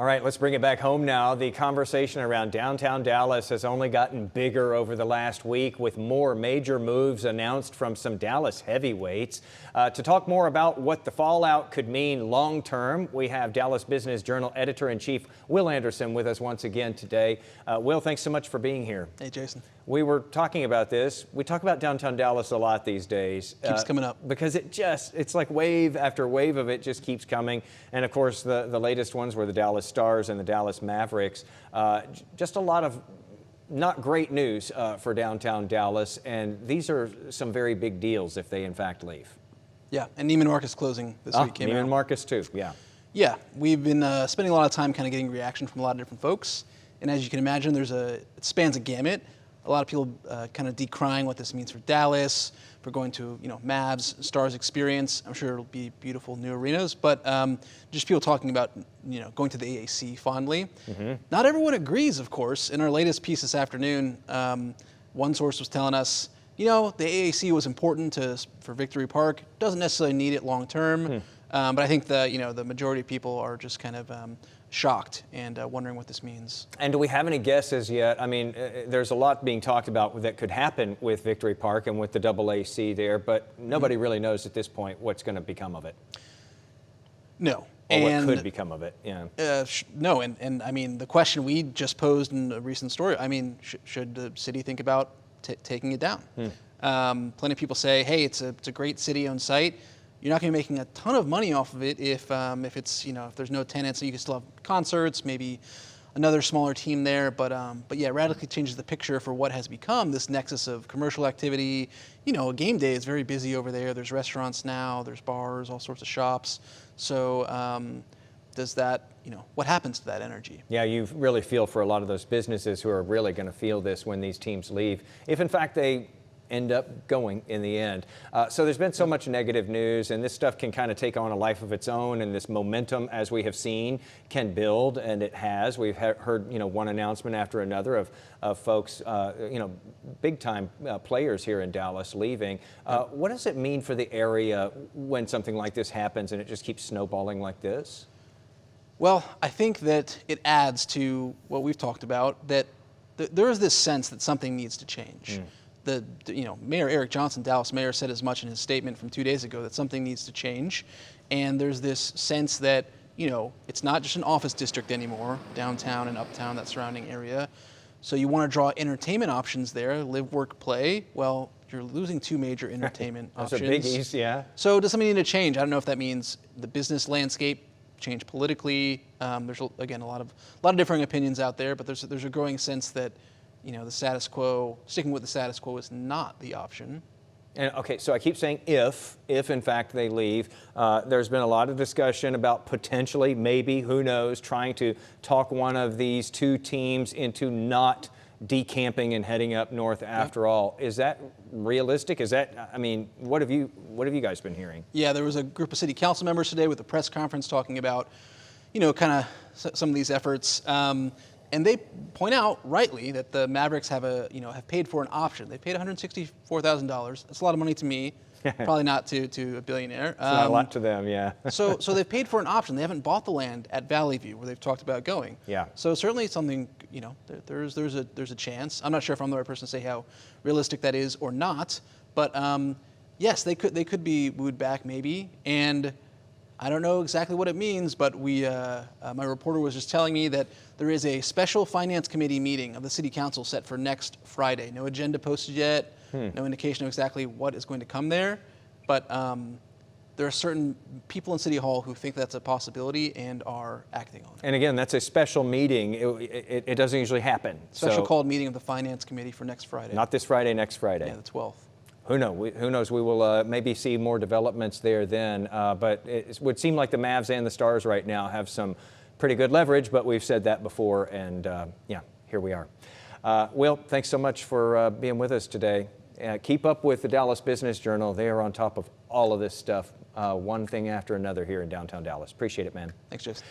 All right, let's bring it back home now. The conversation around downtown Dallas has only gotten bigger over the last week, with more major moves announced from some Dallas heavyweights. To talk more about what the fallout could mean long term, we have Dallas Business Journal editor-in-chief Will Anderson with us once again today. Will, thanks so much for being here. Hey, Jason. We were talking about this. We talk about downtown Dallas a lot these days. Keeps coming up. Because it's like wave after wave of it just keeps coming. And of course, the latest ones were the Dallas Stars and the Dallas Mavericks. Just a lot of not great news for downtown Dallas. And these are some very big deals if they in fact leave. Yeah, and Neiman Marcus closing this week came out. Neiman Marcus too, yeah. Yeah, we've been spending a lot of time kind of getting reaction from a lot of different folks. And as you can imagine, it spans a gamut. A lot of people kind of decrying what this means for Dallas, for going to, Mavs, Stars experience. I'm sure it'll be beautiful new arenas, but just people talking about, going to the AAC fondly. Mm-hmm. Not everyone agrees, of course. In our latest piece this afternoon, one source was telling us, the AAC was important for Victory Park. Doesn't necessarily need it long term, but I think the majority of people are just kind of shocked and wondering what this means. And do we have any guesses yet? I mean, there's a lot being talked about that could happen with Victory Park and with the AAC there, but nobody really knows at this point what's going to become of it. No. Or what could become of it, yeah. No, and I mean, the question we just posed in a recent story, I mean, should the city think about taking it down? Plenty of people say, hey, it's a great city-owned site. You're not going to be making a ton of money off of it if it's if there's no tenants, so you can still have concerts, maybe another smaller team there. But yeah, it radically changes the picture for what has become this nexus of commercial activity. A game day is very busy over there. There's restaurants now, there's bars, all sorts of shops. So does that, what happens to that energy? Yeah, you really feel for a lot of those businesses who are really going to feel this when these teams leave, if in fact they end up going in the end. So there's been so much negative news, and this stuff can kind of take on a life of its own, and this momentum, as we have seen, can build, and it has. We've heard, one announcement after another of folks, big-time players here in Dallas leaving. What does it mean for the area when something like this happens and it just keeps snowballing like this? Well, I think that it adds to what we've talked about, that there is this sense that something needs to change. Mayor Eric Johnson, Dallas mayor, said as much in his statement from 2 days ago that something needs to change. And there's this sense that, it's not just an office district anymore, downtown and uptown, that surrounding area. So you want to draw entertainment options there, live, work, play. Well, you're losing two major entertainment options. Those are biggies, yeah. So does something need to change? I don't know if that means the business landscape change politically. There's, again, a lot of differing opinions out there, but there's a growing sense that the status quo, sticking with the status quo is not the option. And okay, so I keep saying if in fact they leave. There's been a lot of discussion about potentially, maybe, who knows, trying to talk one of these two teams into not decamping and heading up north after all. Is that realistic? What have you guys been hearing? Yeah, there was a group of city council members today with a press conference talking about, kind of some of these efforts. And they point out rightly that the Mavericks have paid for an option. They paid $164,000. That's a lot of money to me, probably not to a billionaire. It's not a lot to them, yeah. so they've paid for an option. They haven't bought the land at Valley View where they've talked about going. Yeah. So certainly something, there's a chance. I'm not sure if I'm the right person to say how realistic that is or not, but yes, they could be wooed back maybe. And I don't know exactly what it means, but my reporter was just telling me that there is a special finance committee meeting of the city council set for next Friday. No agenda posted yet, no indication of exactly what is going to come there, but there are certain people in City Hall who think that's a possibility and are acting on it. And again, that's a special meeting. It doesn't usually happen. Special called meeting of the finance committee for next Friday. Not this Friday, next Friday. Yeah, the 12th. Who knows? We will maybe see more developments there then. But it would seem like the Mavs and the Stars right now have some pretty good leverage, but we've said that before, and yeah, here we are. Will, thanks so much for being with us today. Keep up with the Dallas Business Journal. They are on top of all of this stuff, one thing after another here in downtown Dallas. Appreciate it, man. Thanks, Jason.